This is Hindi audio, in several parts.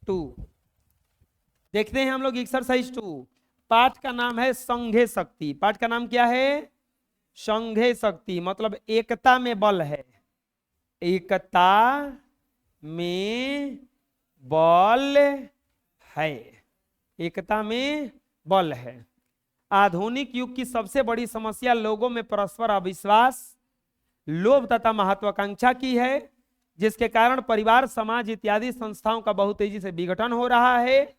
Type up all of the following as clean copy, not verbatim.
2 देखते हैं हम लोग एक्सरसाइज 2। पाठ का नाम है संघे शक्ति। पाठ का नाम क्या है? संघे शक्ति, मतलब एकता में बल है। एकता में बल है। एकता में बल है। आधुनिक युग की सबसे बड़ी समस्या लोगों में परस्पर अविश्वास, लोभ तथा महत्वाकांक्षा की है, जिसके कारण परिवार, समाज इत्यादि संस्थाओं का बहुत तेजी से विघटन हो रहा है।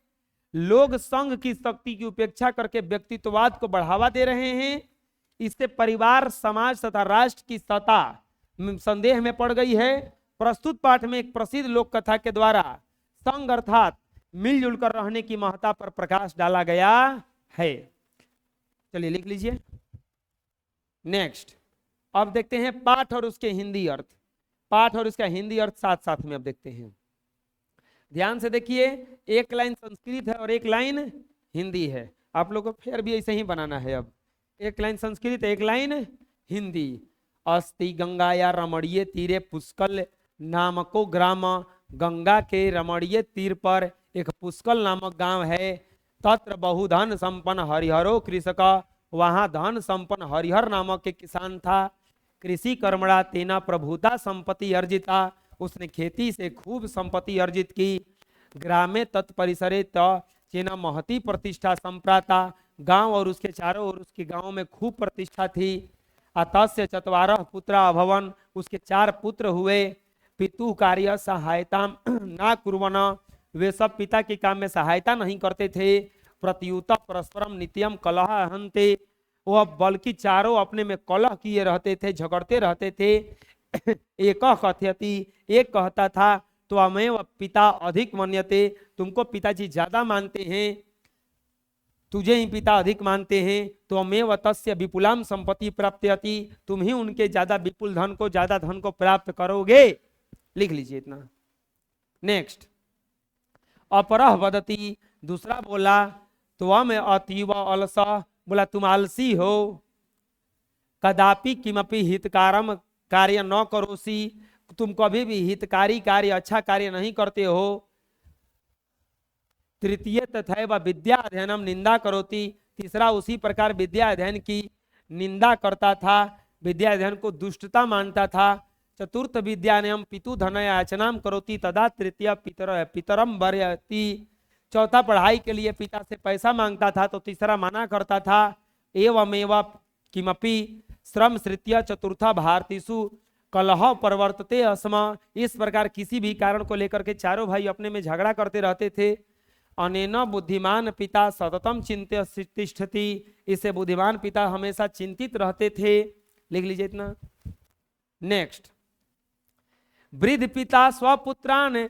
लोग संघ की शक्ति की उपेक्षा करके व्यक्तित्ववाद को बढ़ावा दे रहे हैं। इससे परिवार, समाज तथा राष्ट्र की सत्ता संदेह में पड़ गई है। प्रस्तुत पाठ में एक प्रसिद्ध लोक कथा के द्वारा संघ अर्थात मिलजुल कर रहने की महत्ता पर प्रकाश डाला गया है। चलिए लिख लीजिए। नेक्स्ट, अब देखते हैं पाठ और उसके हिंदी अर्थ। पाठ और इसका हिंदी अर्थ साथ साथ में अब देखते हैं। ध्यान से देखिए, एक लाइन संस्कृत है और एक लाइन हिंदी है। आप लोगों को फिर भी ऐसे ही बनाना है। अब एक लाइन संस्कृत, एक लाइन हिंदी। अस्ति गंगाया रमणीय तीरे पुष्कल नामको ग्राम। गंगा के रमणीय तीर पर एक पुष्कल नामक गांव है। तत्र बहुधन संपन्न हरिहरो कृषक। वहां धन संपन्न हरिहर नामक एक किसान था। कृषि कर्मणा तेना प्रभुता संपत्ति अर्जिता। उसने खेती से खूब संपत्ति अर्जित की। ग्रामे तत्परिसरे तेना महती प्रतिष्ठा संप्राता। गांव और उसके चारों ओर उसके गांव में खूब प्रतिष्ठा थी। अतस्य चत्वारः पुत्रा अभवन। उसके 4 पुत्र हुए। पितु कार्य सहायता ना कुर्वन्। वे सब पिता के काम में सहायता नहीं करते थे। प्रत्युत परस्परम नित्यम कलह हन्ते। वह बल्कि चारों अपने में कलह किए रहते थे, झगड़ते रहते थे। एक कथयति, एक कहता था, त्वमेव पिता अधिक मन्यते। तुमको पिताजी ज्यादा मानते हैं, तुझे ही पिता अधिक मानते हैं। त्वमेव तस्य विपुलाम संपत्ति प्राप्त्यति। तुम ही उनके ज्यादा विपुल धन को, ज्यादा धन को प्राप्त करोगे। लिख लीजिए इतना। नेक्स्ट, अपरह वदति, दूसरा बोला, त्वम अतीव अलसः। बोला तुम आलसी हो। कदापि किमपि हितकारम कार्य न करोसी। तुम कभी भी हितकारी कार्य, अच्छा कार्य नहीं करते हो। तृतीय तथैव विद्या अध्ययनम निंदा करोति। तीसरा उसी प्रकार विद्या अध्ययन की निंदा करता था, विद्या अध्ययन को दुष्टता मानता था। चतुर्थ विद्यानयम पितु धनयाचनाम करोति तदा तृतीय पितरम वरयति। चौथा पढ़ाई के लिए पिता से पैसा मांगता था, तो तीसरा मना करता था। एवमेव किमपि श्रम श्रित्य चतुर्था भारतीसु कलह प्रवर्तते अस्म। इस प्रकार किसी भी कारण को लेकर के चारों भाई अपने में झगड़ा करते रहते थे। अनेन बुद्धिमान पिता सततम चिंत्य तिष्ठति। इससे बुद्धिमान पिता हमेशा चिंतित रहते थे। लिख लीजिए इतना। नेक्स्ट, वृद्ध पिता स्वपुत्रान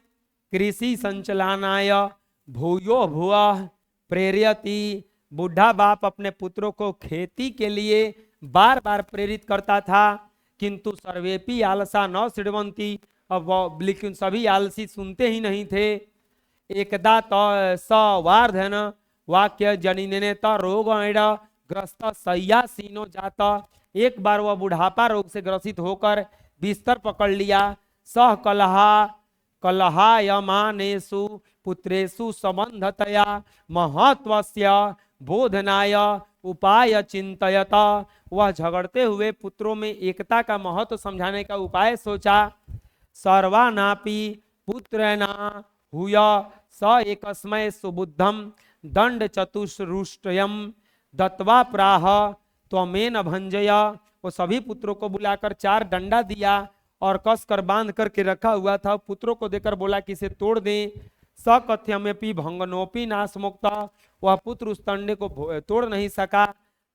कृषि संचलानाय भूयो भुवः प्रेरयति। बूढ़ा बाप अपने पुत्रों को खेती के लिए बार बार प्रेरित करता था, किंतु सर्वेपि आलसा न सिडवंती। अब लेकिन सभी आलसी सुनते ही नहीं थे। एकदा स वार्धन वाक्य जनिने त रोग ग्रस्त शय्यासीनो जाता। एक बार वह बुढ़ापा रोग से ग्रसित होकर बिस्तर पकड़ लिया। सह कलहायमानेषु पुत्रेषु संबंधतया महत्वस्य बोधनाय उपाय चिंतयत। वह झगड़ते हुए पुत्रों में एकता का महत्व समझाने का उपाय सोचा। सर्वानापि पुत्रेणा हुय स एकस्मै सुबुद्धम दंड चतुष्रुष्टयम दत्वा प्राह त्वमेन भंजय। वो सभी पुत्रों को बुलाकर 4 डंडा दिया और कसकर बांध करके रखा हुआ था। पुत्रों को देकर बोला कि इसे तोड़ दें। सकथ्यमेपि भंगनोपि नाशमुक्ता। वह पुत्र उस डंडे को तोड़ नहीं सका।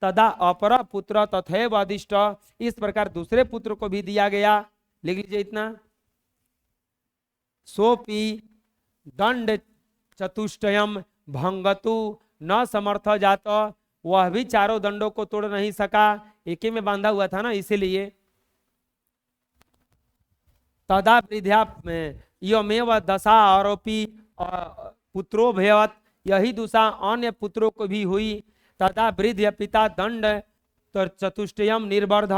तदा अपरा पुत्र तथैव अदिष्ट। इस प्रकार दूसरे पुत्र को भी दिया गया। लिख लीजिए इतना। सोपि दंड चतुष्टयम भंगतु न समर्थ जात। वह भी चारों दंडों को तोड़ नहीं सका, एक ही में बांधा हुआ था ना, इसीलिए। तदा वृद्धा यमेव दशा आरोपी पुत्रो भयवत। यही दूसरा अन्य पुत्रों को भी हुई। तदा वृद्ध पिता दंड चतुष्टयम निर्बर्ध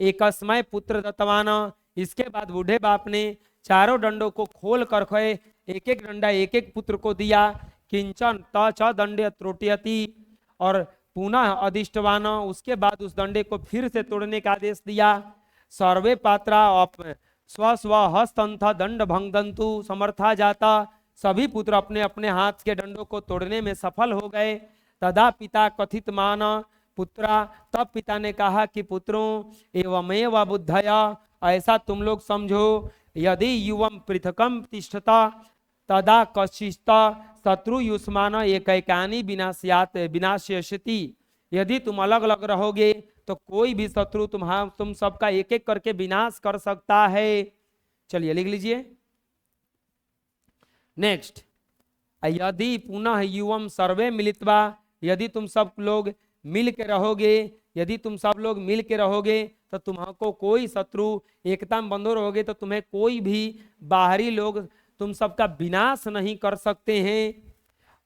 एकस्मय पुत्र दत्तवान। इसके बाद बूढ़े बाप ने चारों डंडों को खोल कर खोए, एक एक डंडा एक एक पुत्र को दिया। किंचन त च दंडे त्रोटयति, और पुनः अधिष्ठवान, उसके बाद उस दंडे को फिर से तोड़ने का आदेश दिया। सर्वे पात्रा स्व स्व हस्तंथ दंड भंगदंतु समर्था जाता, सभी पुत्र अपने अपने हाथ के डंडों को तोड़ने में सफल हो गए। तदा पिता कथित मान पुत्रा, तब पिता ने कहा कि पुत्रों एवमेव बुद्धया, ऐसा तुम लोग समझो, यदि युवम पृथकम तिष्ठता तदा कशिष्ट शत्रु युष्मान एकैकानि विनाश्यति, यदि तुम अलग अलग रहोगे तो कोई भी शत्रु तुम सबका एक एक करके विनाश कर सकता है। चलिए लिख लीजिए नेक्स्ट। यदि पुनः युवम सर्वे मिलित्वा, यदि तुम सब लोग मिल के रहोगे, यदि तुम सब लोग मिल के रहोगे तो तुमको कोई शत्रु, एकता में बंधो रहोगे तो तुम्हें कोई भी बाहरी लोग तुम सबका विनाश नहीं कर सकते हैं।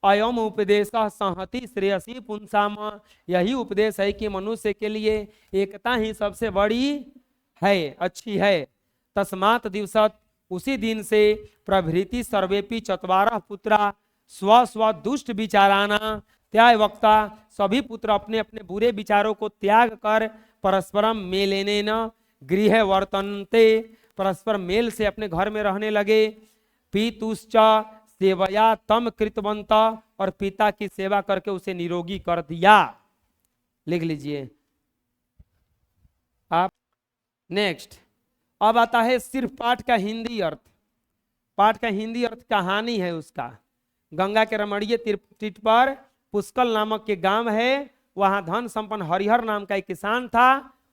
अयम उपदेश संहति श्रेयसी पुंसाम, यही उपदेश है कि मनुष्य के लिए एकता ही सबसे बड़ी है, अच्छी है। तस्मात् दिवसत, उसी दिन से प्रभृति सर्वेपि चत्वारः पुत्रा स्व स्व दुष्ट विचाराना त्याग वक्ता, सभी पुत्र अपने अपने बुरे विचारों को त्याग कर परस्परम मेलेने न गृह वर्तन्ते, परस्पर मेल से अपने घर में रहने लगे। पितुश्च सेवया तम कृतवंत, और पिता की सेवा करके उसे निरोगी कर दिया। लिख लीजिए आप नेक्स्ट। अब आता है सिर्फ पाठ का हिंदी अर्थ। पाठ का हिंदी अर्थ कहानी है उसका। गंगा के रमणीय तट पर पुष्कल नामक के गांव है, वहां धन संपन्न हरिहर नाम का एक किसान था।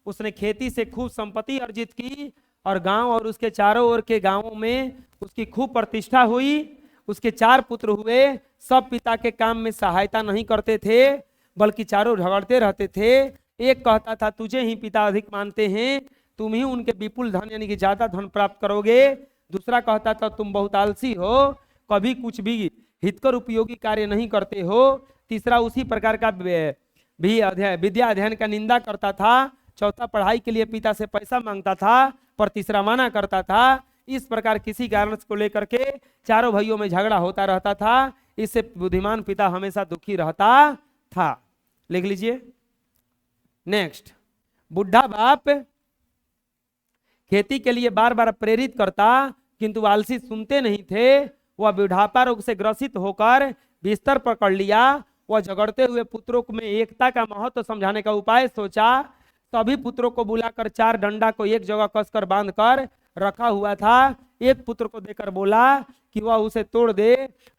उसने खेती से खूब संपत्ति अर्जित की और गांव और उसके चारों ओर के गांवों में उसकी खूब प्रतिष्ठा हुई। उसके 4 पुत्र हुए, सब पिता के काम में सहायता नहीं करते थे, बल्कि चारों झगड़ते रहते थे। एक कहता था तुझे ही पिता अधिक मानते हैं, तुम ही उनके विपुल धन यानी कि ज्यादा धन प्राप्त करोगे। दूसरा कहता था तुम बहुत आलसी हो, कभी कुछ भी हितकर उपयोगी कार्य नहीं करते हो। तीसरा उसी प्रकार का भी विद्या अध्ययन का निंदा करता था। चौथा पढ़ाई के लिए पिता से पैसा मांगता था, पर तीसरा मना करता था। इस प्रकार किसी कारण को लेकर के चारों भाइयों में झगड़ा होता रहता था। इससे बुद्धिमान पिता हमेशा दुखी रहता था। लिख लीजिए नेक्स्ट। बुढ़ा बाप खेती के लिए बार बार प्रेरित करता, किंतु आलसी सुनते नहीं थे। वह बुढ़ापा रोग से ग्रसित होकर बिस्तर पकड़ लिया। वह झगड़ते हुए पुत्रों में एकता का महत्व समझाने का उपाय सोचा। सभी पुत्रों को बुलाकर 4 डंडा को एक जगह कसकर बांधकर रखा हुआ था। एक पुत्र को देकर बोला कि वह उसे तोड़ दे।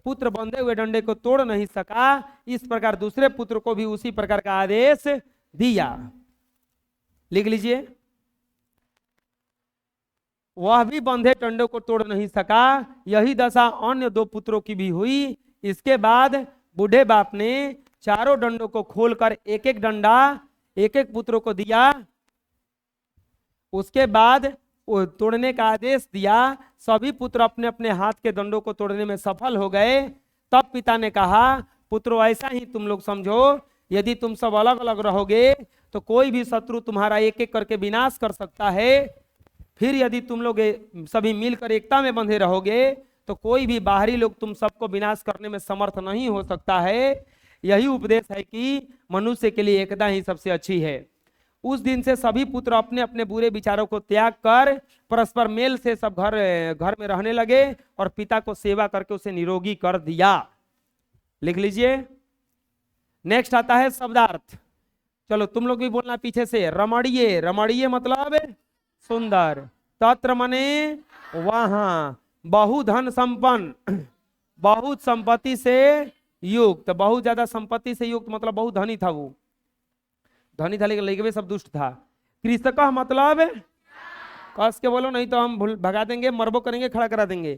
पुत्र बंधे हुए डंडे को तोड़ नहीं सका। इस प्रकार दूसरे पुत्र को भी उसी प्रकार का आदेश दिया। लिख लीजिए। वह भी बंधे डंडों को तोड़ नहीं सका। यही दशा अन्य 2 पुत्रों की भी हुई। इसके बाद बूढ़े बाप ने चारों डंडों को खोलकर एक एक डंडा एक एक पुत्रों को दिया। उसके बाद तोड़ने का आदेश दिया। सभी पुत्र अपने अपने हाथ के डंडों को तोड़ने में सफल हो गए। तब पिता ने कहा पुत्रों ऐसा ही तुम लोग समझो, यदि तुम सब अलग अलग रहोगे तो कोई भी शत्रु तुम्हारा एक एक करके विनाश कर सकता है। फिर यदि तुम लोग सभी मिलकर एकता में बंधे रहोगे तो कोई भी बाहरी लोग तुम सबको विनाश करने में समर्थ नहीं हो सकता है। यही उपदेश है कि मनुष्य के लिए एकता ही सबसे अच्छी है। उस दिन से सभी पुत्र अपने अपने बुरे विचारों को त्याग कर परस्पर मेल से सब घर में रहने लगे और पिता को सेवा करके उसे निरोगी कर दिया। लिख लीजिए। नेक्स्ट आता है शब्दार्थ। चलो तुम लोग भी बोलना पीछे से। रमणीय, रमणीय मतलब सुंदर। तत्र मने वहां। बहुधन संपन्न, बहुत संपत्ति से युक्त। बहुत ज्यादा संपत्ति से युक्त मतलब बहुत धनी था। वो धनी था लेकिन सब दुष्ट था। कृषक मतलब कस के बोलो नहीं तो हम भगा देंगे, मरबो करेंगे, खड़ा करा देंगे।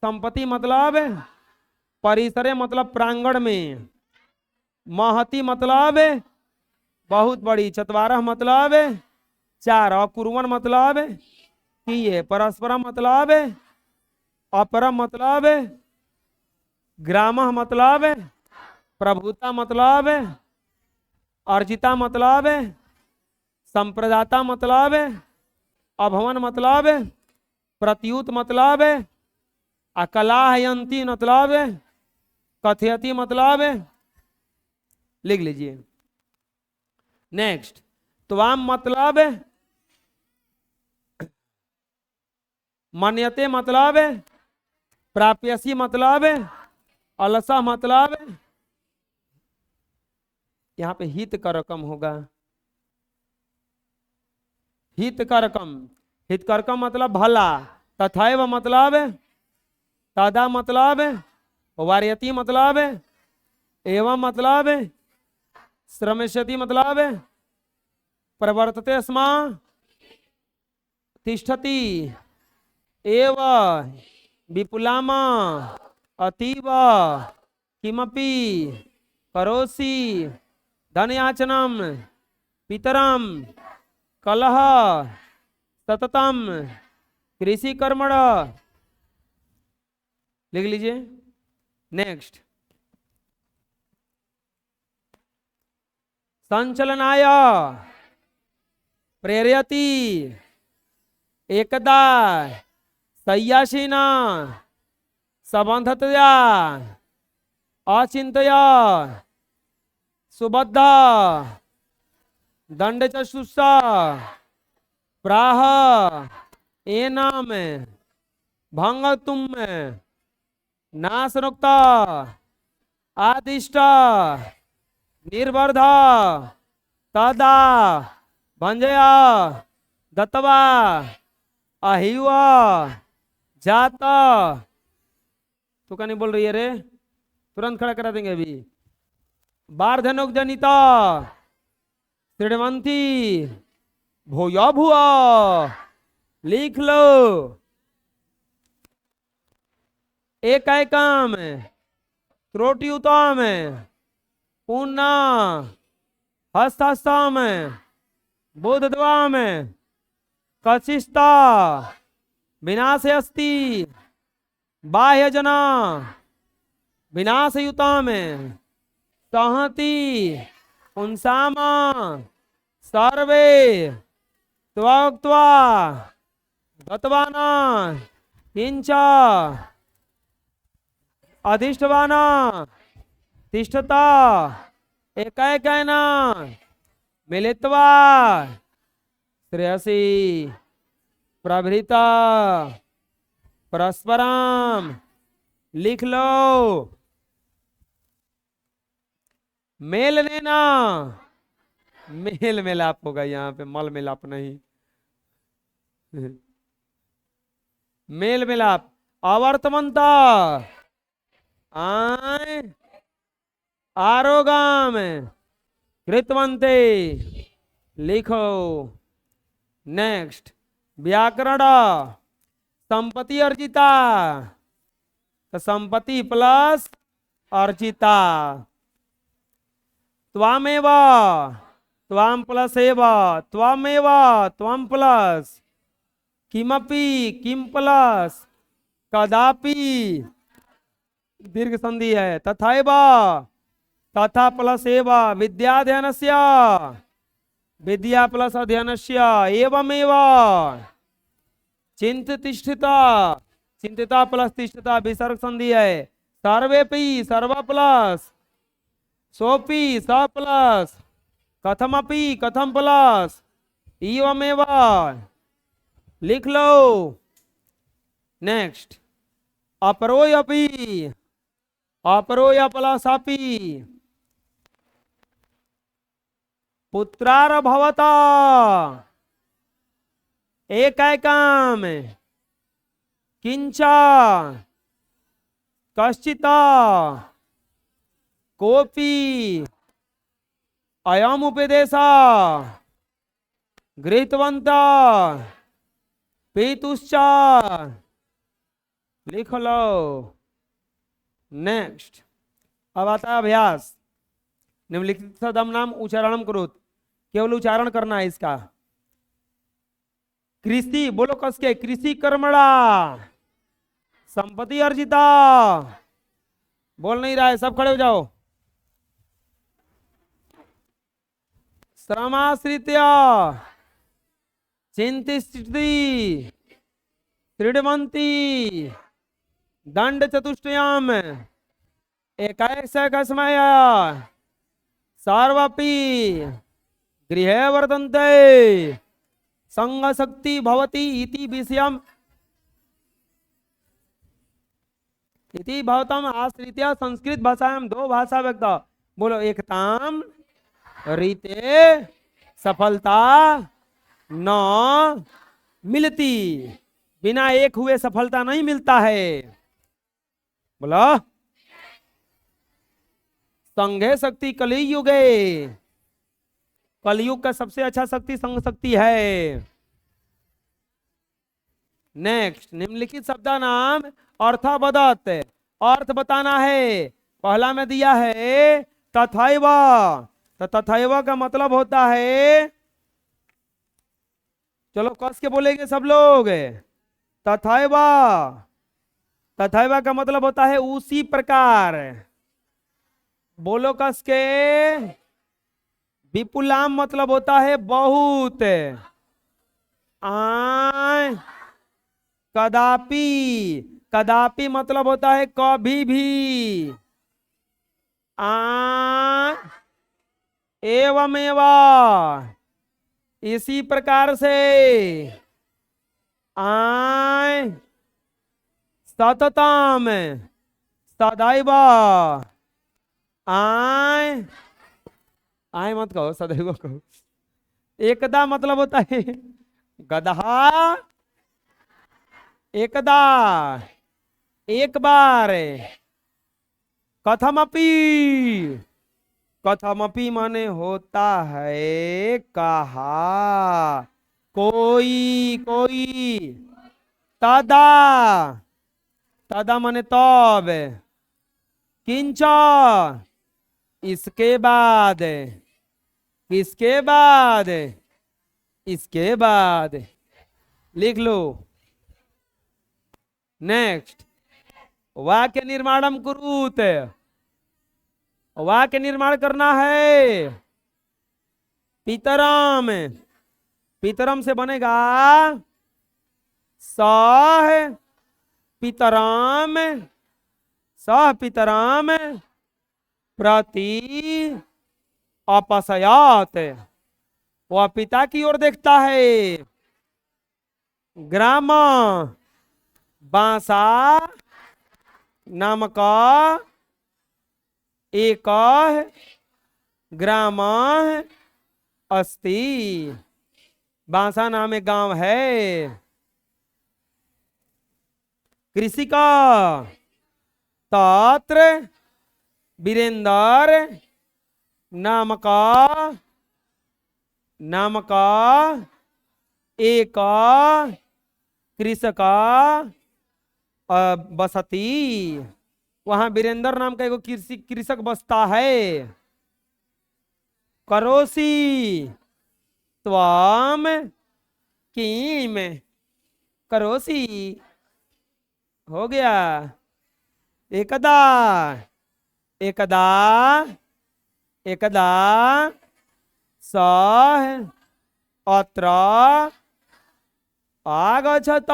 संपत्ति मतलब परिसरे मतलब प्रांगण में। महती मतलब बहुत बड़ी। चतवारह मतलब 4। अकुर्वन मतलब किए। परस्परम मतलब अपरम मतलब ग्राम मतलब प्रभुता मतलब अर्जिता मतलब संप्रदाता मतलब अभवन मतलब प्रत्युत मतलब अकलाहयंती मतलब कथयति मतलब लिख लीजिए। नेक्स्ट, त्वाम मतलब मन्यते मतलब प्राप्यसी मतलब अलसा मतलब, यहां पे हित का रकम होगा, हित का रकम, हित का रकम मतलब भला, तथैव मतलब तदा मतलब वार्यति मतलब एवं मतलब श्रमिष्यति मतलब प्रवर्तते स्म तिष्ठति एव विपुलाम अतीव किमपि करोसि धनयाचनम पितरम कलह सततम कृषि कर्मण, लिख लीजिए। नेक्स्ट, संचलनाय प्रेरयति एकदा सय्यासीना सबंधतया अचिंतया सुबद्ध दंड चुस्सा प्राह एनाम भंग तुम नाशनुक्ता आदिष्ट निर्वर्धा तदा भंजया दत्तवा अहिवा जाता, तो क्या नहीं बोल रही है रे, तुरंत खड़ा करा देंगे अभी। बार्धनोक जनिता श्रीमंती भूया भुआ, लिख लो। एक काम त्रोटियुताम पुन्ना हस्तहस्ताम बोधद्वाम कशिष्टा विनाश अस्ति बाह्य जना विनाशयुता में सहति पुंसामा सर्वे त्वक्त्वा गतवाना किंचा अधिष्ठवाना तिष्ठता एकैकेन मिलित्वा श्रेयसी प्रभृता परस्परम, लिख लो। मेल लेना, मेल मिलाप होगा यहाँ पे, मल मिलाप नहीं। मेल मिलाप अवर्तमंता आय आरोगाम कृतवंते, लिखो। नेक्स्ट, व्याकरण संपत्ति अर्जिता, तो संपत्ति प्लस अर्जिता, त्वामेव त्वाम प्लस एव त्वामेव त्वाम प्लस किमपि किम प्लस कदापि, दीर्घ संधि है, तथैव तथा प्लस एव विद्याध्ययनस्य विद्या प्लस अध्ययनस्य एवमेव चिंतिष्ठिता, चिंतिता प्लस तिष्ठता विसर्ग संधि है, सर्वेपि सर्व प्लस सोपि स प्लस कथमपि कथम प्लस एवमेव, लिख लो। नेक्स्ट, अपरोयपि अपरोय प्लस अपि पुत्रार भवता एकैकाम किंचा कश्चिता कोपि अयम उपदेशा गृहीतवन्ता पीतुश्चा, लिख लो। नेक्स्ट, अब आता है अभ्यास। निम्नलिखित सदम नाम उच्चारण करो, केवल उच्चारण करना है इसका। कृषि, बोलो कस के, कृषि कर्मणा संपत्ति अर्जिता, बोल नहीं रहा है, सब खड़े हो जाओ। श्रमाश्रित्य चिंतिष्ठति त्रिडवंती दंड चतुष्टयाम एकाएक सर्वपि गृहे वर्तन्ते संग शक्ति भवति इति विषयम इति भवतम आश्रित्य संस्कृत भाषायां दो भाषा व्यक्त बोलो एकताम रीते सफलता न मिलती बिना एक हुए सफलता नहीं मिलता है बोलो संघे शक्ति कलियुगे कलयुग का सबसे अच्छा शक्ति संघ शक्ति है। नेक्स्ट निम्नलिखित शब्द नाम अर्थ बदत अर्थ बताना है। पहला में दिया है तथैव तो तथैव का मतलब होता है चलो कस के बोलेंगे सब लोग तथैव तथैव का मतलब होता है उसी प्रकार बोलो कस के। विपुलाम मतलब होता है बहुत आय कदापि कदापि मतलब होता है कभी भी आय एवमेवा इसी प्रकार से आय सततम सदैव आय आय मत कहो सदैव कहो। एकदा मतलब होता है गधा एकदा एक बार कथमपि कथमपि माने होता है कहा कोई कोई तदा तदा माने तब किंच इसके बाद किसके बाद इसके बाद लिख लो। नेक्स्ट वाक्य निर्माणम कुरुत वाक्य निर्माण करना है। पितरम पितरम से बनेगा सह पितराम सह पितराम प्रति अपसयात वह पिता की ओर देखता है। ग्राम बांसा नामक एक ग्राम अस्ति बांसा नाम एक गांव है। कृषि का तत्र वीरेंद्र नामक एक कृषक बसती वहां वीरेंद्र नाम का एक कृषक बसता है। करोसी त्वाम किम करोसी हो गया। एकदा एकदा एकदा सह अत्र आगच्छत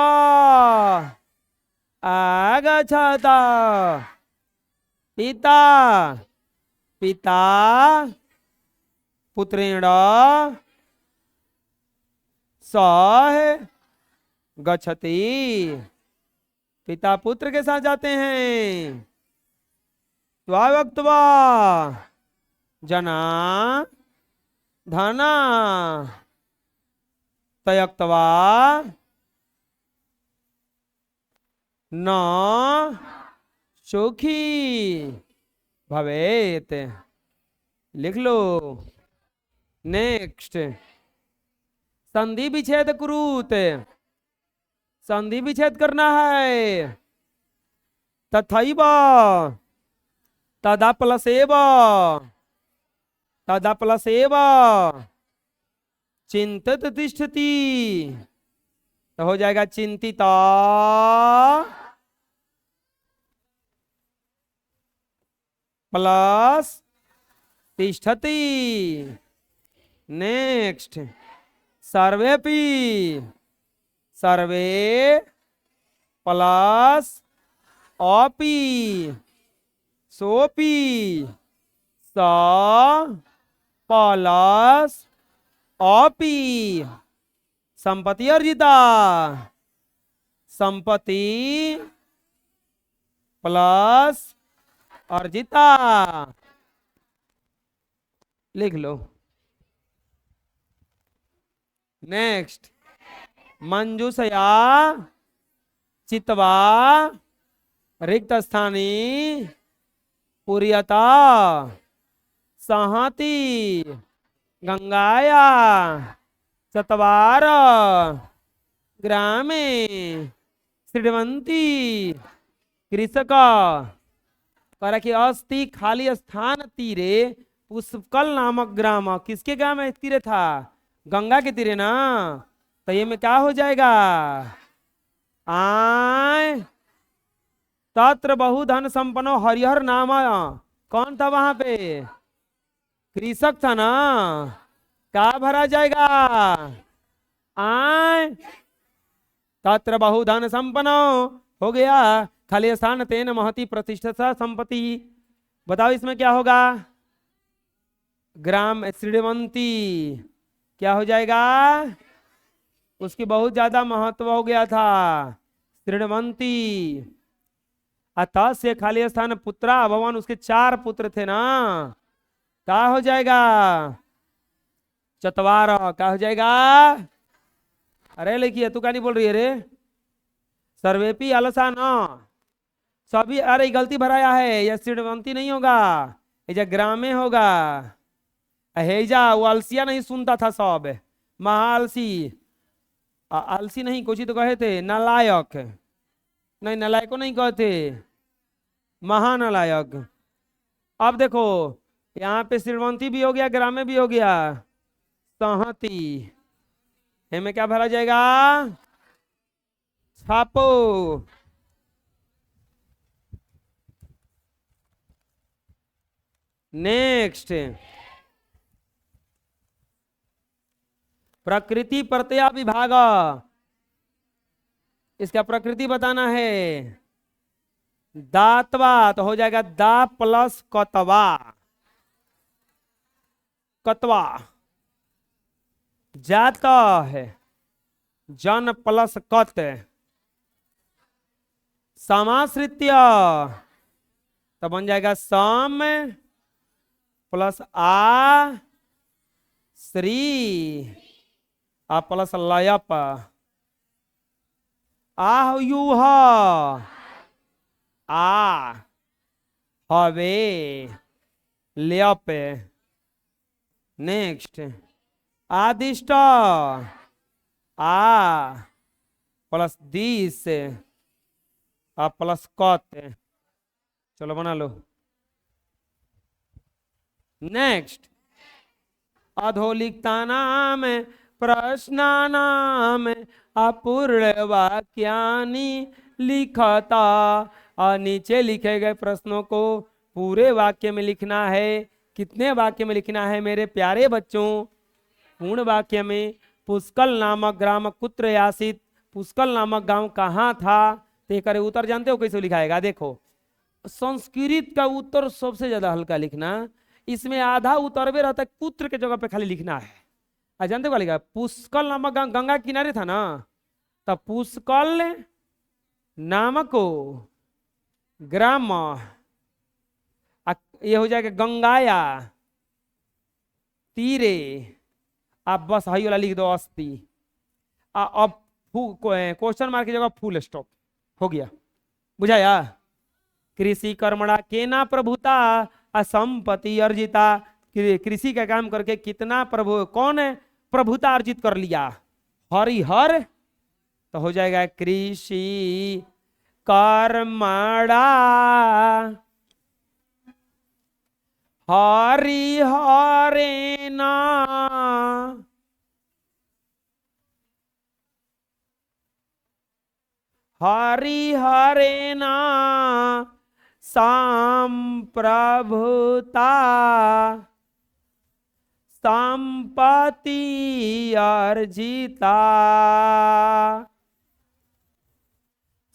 आगच्छत पिता पिता पुत्रेण सह गच्छति पिता पुत्र के साथ जाते हैं। त्वावक्त्वा जना धना तयक्त्वा न सुखी भवेत लिख लो। नेक्स्ट संधि विच्छेद कुरुत संधि विच्छेद करना है। तथैव तदा प्लस एव तदा प्लस एव चिंतित तिष्ठति तो हो जाएगा चिंतिता प्लस तिष्ठति। नेक्स्ट सर्वेपि सर्वे प्लस ऑपी सोपी स प्लस ऑपी संपत्ति अर्जिता संपत्ति प्लस अर्जिता लिख लो। नेक्स्ट मंजूषया चित्वा रिक्त स्थानी पुरियता सहति गंगाया चत्वार ग्रामे श्रीवंती कृषक करा कि अस्ति खाली स्थान तीरे पुष्कल नामक ग्राम। किसके ग्राम में तीरे था? गंगा के तीरे ना। तो ये में क्या हो जाएगा? आय तत्र बहुधन संपन्नो हरिहर नाम। कौन था वहां पे? कृषक था ना। क्या भरा जाएगा? आय तत्र बहुधन संपन्नो हो गया। खाली स्थान तेन महती प्रतिष्ठा संपत्ति। बताओ इसमें क्या होगा? ग्राम श्रीवंती क्या हो जाएगा? उसकी बहुत ज्यादा महत्व हो गया था श्रीवंती। अतः से खाली स्थान पुत्रा भगवान उसके 4 पुत्र थे ना। क्या हो जाएगा? चतवार। क्या हो जाएगा? अरे लिखिए तू क्या नहीं बोल रही है रे? सर्वेपी अलसा न सभी। अरे गलती भराया है। यह श्रीवंती नहीं होगा, ये ग्राम में होगा। हेजा वो अलसिया नहीं सुनता था सब। महालसी आलसी नहीं कुछ ही तो कहे थे। नालायक नहीं, नालायक को नहीं कहते, महानालायक। अब देखो यहाँ पे श्रीवंती भी हो गया, ग्राम में भी हो गया, सहती में क्या भरा जाएगा? छापो। नेक्स्ट प्रकृति प्रत्यय विभाग। इसका प्रकृति बताना है। दातवा तो हो जाएगा दा प्लस कतवा। कतवा जात है जन प्लस कत। समाश्रित्य तो बन जाएगा सम प्लस आ श्री आ प्लस लयप। आयुह आ हवे ल्यप। नेक्स्ट आदिष्ट आ प्लस दिस आ प्लस कत। चलो बना लो। नेक्स्ट अधोलिखता नाम प्रश्नानाम अपूर्ण वाक्यानि लिखता। और नीचे लिखे गए प्रश्नों को पूरे वाक्य में लिखना है। कितने वाक्य में लिखना है मेरे प्यारे बच्चों? पूर्ण वाक्य में। पुष्कल नामक ग्राम कुत्र आसित। पुष्कल नामक गांव कहाँ था? ते करे उत्तर जानते हो कैसे लिखाएगा? देखो संस्कृत का उत्तर सबसे ज्यादा हल्का लिखना। इसमें आधा उत्तर भी रहता है, पुत्र के जगह पे खाली लिखना है। जानते हो क्या लिखा? पुष्कल नामक गंगा किनारे था ना, तब पुष्कल नामक ग्राम ये हो जाएगा गंगाया तीरे। आप बस हाई वाला लिख दो अस्ति। अब क्वेश्चन मार्क की जगह फुल स्टॉप हो गया। बुझाया? कृषि कर्मणा केना प्रभुता असंपत्ति अर्जिता। कृषि का काम करके कितना प्रभु कौन है प्रभुता अर्जित कर लिया? हरिहर तो हो जाएगा कृषि कर्मणा हरिहरेना हरिहरेना संप्रभुता संपत्ति अर्जिता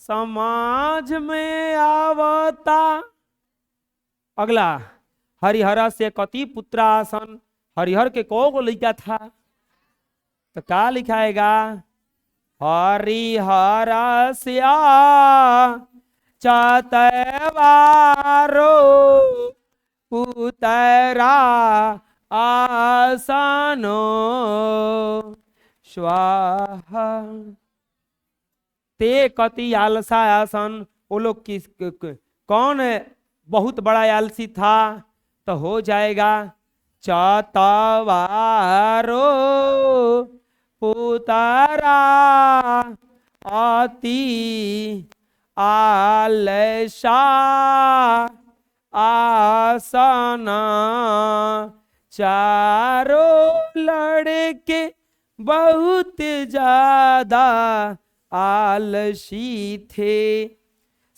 समाज में आवता। अगला, हरिहर से कति पुत्र आसन, हरिहर के को लड़का था, तो क्या लिखाएगा? हरिहर स्या चतवारो पुतरा आसनो स्वाहा। ते कति आलसा आसन, वो लोग कौन बहुत बड़ा आलसी था? तो हो जाएगा चतवारो पुतरा अति आलसा आसना। चारों लड़के बहुत ज्यादा आलसी थे।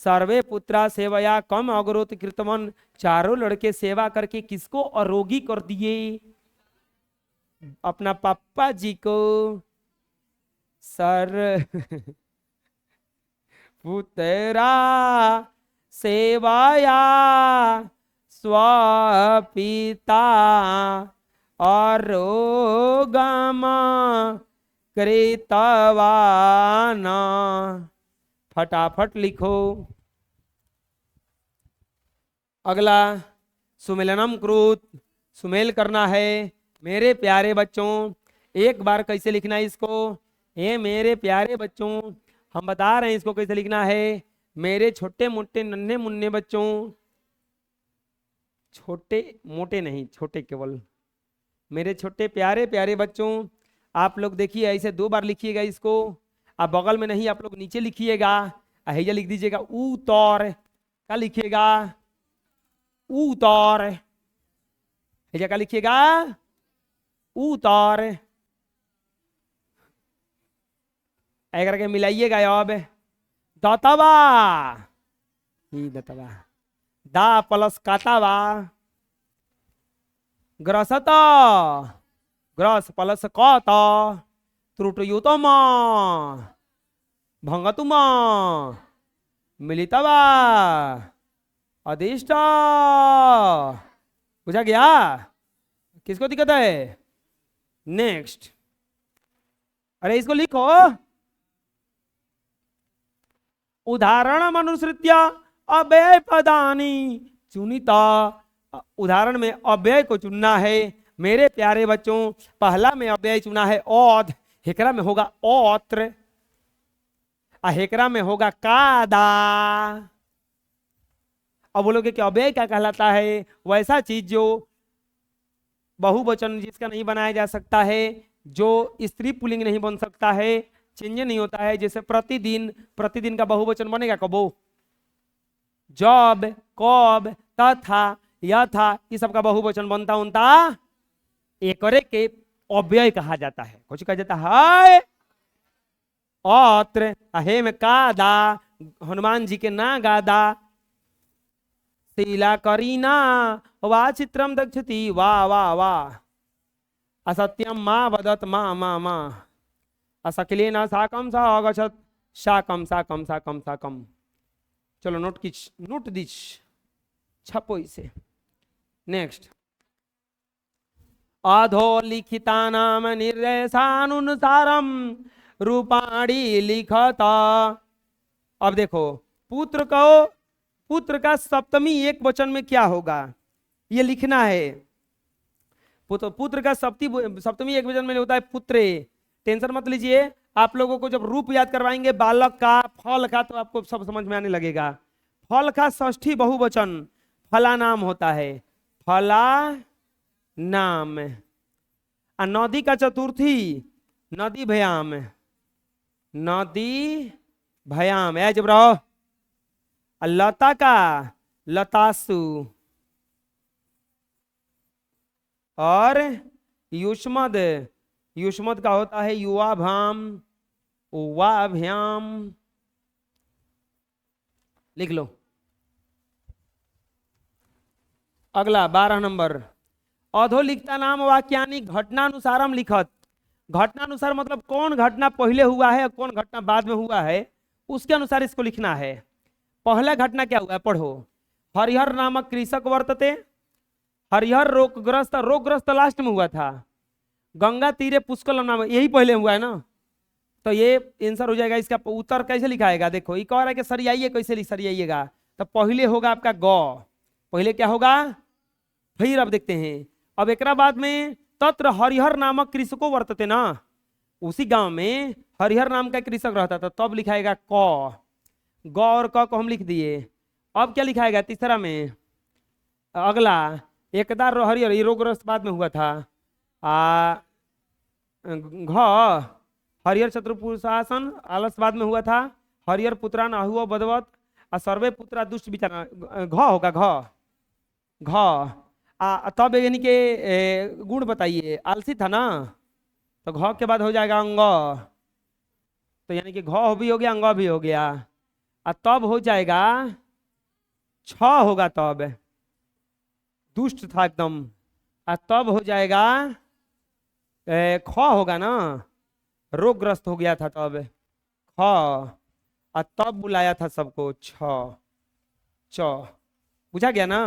सर्वे पुत्रा सेवया कम अग्रोत कृतमन, चारों लड़के सेवा करके किसको अरोगी कर दिए? अपना पापा जी को। सर पुत्रा सेवाया स्वपिता अरोगम कृतवान। फटाफट लिखो। अगला, सुमेलनम कृत, सुमेल करना है। मेरे प्यारे बच्चों, एक बार कैसे लिखना है इसको? ये मेरे प्यारे बच्चों, हम बता रहे हैं इसको कैसे लिखना है। मेरे छोटे मोटे नन्हे मुन्ने बच्चों, छोटे मोटे नहीं, छोटे केवल, मेरे छोटे प्यारे प्यारे बच्चों, आप लोग देखिए ऐसे 2 बार लिखिएगा इसको। आप बगल में नहीं, आप लोग नीचे लिखिएगा, हैजा लिख दीजिएगा ऊ तौर। क्या लिखिएगा? ऊ तौर। हैजा क्या लिखिएगा? ऊ तौर। ऐसा करके मिलाइएगा। अब दतवा, ही दतवा, दा प्लस कातावा, ग्रसत, ग्रस प्लस कत, त्रुटयुतम भंगतुम मिलितवा अधिष्ठ। बुझा गया? किसको दिक्कत है? नेक्स्ट। अरे इसको लिखो। उदाहरण अनुसृत्य अव्यय पदानी चुनिता। उदाहरण में अव्यय को चुनना है। मेरे प्यारे बच्चों, पहला में अव्यय चुना है औध, हेकरा में होगा औत्र, हेकरा में होगा कादा। अब बोलोगे कि अव्यय क्या कहलाता है? वैसा चीज जो बहुवचन जिसका नहीं बनाया जा सकता है, जो स्त्री पुल्लिंग नहीं बन सकता है, चेंज नहीं होता है। जैसे प्रतिदिन, प्रतिदिन का बहुवचन बनेगा कबो, जब, कब, तथा, यथा, ये सब का बहुवचन बनता उनता एकरे के अव्यय कहा जाता है। कुछ कहा जाता है औत्र, अहे में कादा, हनुमान जी के ना गादा, शीला करीना वा चित्रम दक्षति, वाह वाह वाह, असत्यम माँ वदत माँ माँ माँ, असकले न साकम सा अगछत, साकम साकम साकम साकम। चलो नोट की, नोट दिच, छपो इसे। नेक्स्ट, अधोलिखितानाम निर्देशानुसारम रूपाणी लिखता। अब देखो, पुत्र को, पुत्र का सप्तमी एक वचन में क्या होगा ये लिखना है। पुत्र का सप्तमी एक वचन में होता है पुत्रे। टेंशन मत लीजिए, आप लोगों को जब रूप याद करवाएंगे बालक का, फल का, तो आपको सब समझ में आने लगेगा। फल का षष्ठी बहुवचन फला नाम होता है, फला नाम। नदी का चतुर्थी नदी भयाम, नदी भयाम है जब रहो। लता का लतासु, और युष्मद, युष्मद का होता है युवा भाम, उवाभ्याम। लिख लो। अगला 12 नंबर, अधोलिखिता नाम वाक्यानि घटनानुसारम लिखत। घटनानुसार मतलब कौन घटना पहले हुआ है, कौन घटना बाद में हुआ है, उसके अनुसार इसको लिखना है। पहला घटना क्या हुआ है, पढ़ो। हरिहर नामक कृषक वर्तते, हरिहर रोगग्रस्त लास्ट में हुआ था। गंगा तीरे पुष्कर नाम, यही पहले हुआ है ना, तो ये आंसर हो जाएगा। इसका उत्तर कैसे लिखाएगा, देखो ये कह रहा है कि सरियाइए, कैसे सरियाइएगा, तो पहले होगा आपका गौ, पहले क्या होगा, फिर अब देखते हैं। अब एक बाद में तत्र हरिहर नामक कृषको वर्तते ना, उसी गांव में हरिहर नाम का कृषक रहता था, तब लिखाएगा क। ग और क को हम लिख दिए। अब क्या लिखाएगा तीसरा में, अगला एकदा हरिहर, ये रोगग्रस्त बाद में हुआ था। घ हरिहर शत्रुपुरुषासन आलस बाद में हुआ था। हरिहर पुत्रान आहुओ बदवत सर्वे पुत्रा दुष्ट विचार, घ होगा घ घ। तब यानी के गुण बताइए, आलसी था ना, तो घ के बाद हो जाएगा अंग, तो यानी कि घ भी हो गया, अंग भी हो गया। तब हो जाएगा छ होगा, तब दुष्ट था एकदम। तब हो जाएगा ख होगा ना, रोगग्रस्त हो गया था तब ख। तब बुलाया था सबको छ च। बुझा गया ना,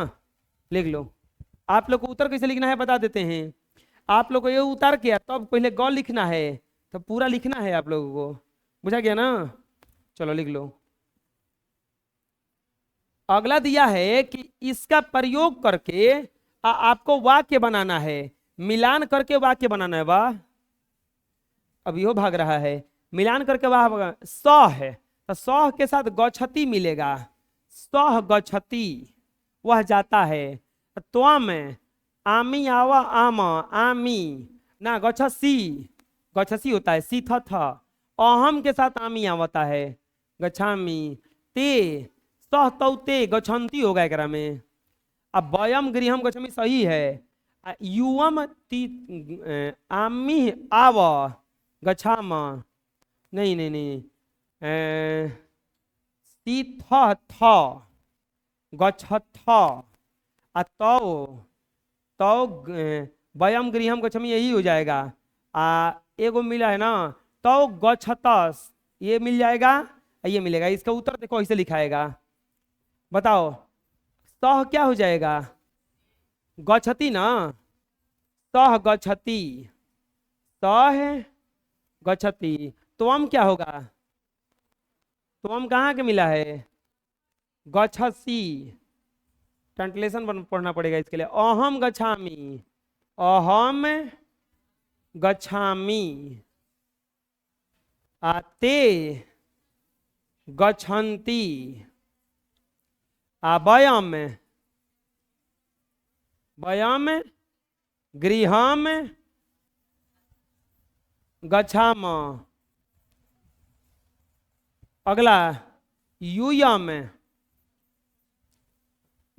लिख लो। आप लोग को उत्तर कैसे लिखना है बता देते हैं। आप लोग को ये उतार किया, तब पहले ग लिखना है, तो पूरा लिखना है आप लोगों को। बुझा गया ना, चलो लिख लो। अगला दिया है कि इसका प्रयोग करके आपको वाक्य बनाना है, मिलान करके वाक्य बनाना है। वाह, अब यो भाग रहा है, मिलान करके वाह। स है तो स के साथ गच्छति मिलेगा, सह गच्छति, वह जाता है। त्वम आमी आवा आम आमी ना, गच्छसी गच्छसी होता है, सी थ अहम के साथ आमी आवता है, गच्छामी। ते सह तौ ते गच्छन्ति होगा एकरा में। अब वयम गृहम गच्छामि सही है। युवम ती आमी आव गच्छाम, नहीं नहीं नहीं, सी थ गच्छथ। तौ तौ वयम गृहम गच्छामि, यही हो जाएगा। एगो मिला है ना, तौ गच्छतस, ये मिल जाएगा, ये मिलेगा। इसका उत्तर देखो ऐसे लिखाएगा, बताओ। सह क्या हो जाएगा, गच्छति ना, सह गच्छति, सह गच्छति। त्वम क्या होगा, त्वम कहाँ के मिला है, गच्छसि। ट्रांसलेशन पढ़ना पड़ेगा इसके लिए। अहम गच्छामि, अहम गच्छामि। ते गच्छन्ति। वयम वयम गृहम गच्छाम। अगला यूयम,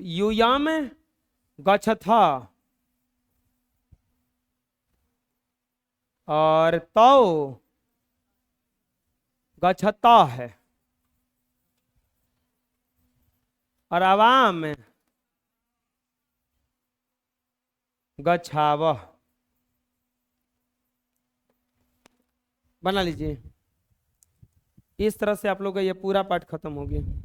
यूयम गच्छथ। और तौ गच्छता है। और आवाम गच्छावह। बना लीजिए। इस तरह से आप लोग का ये पूरा पाठ खत्म हो गया।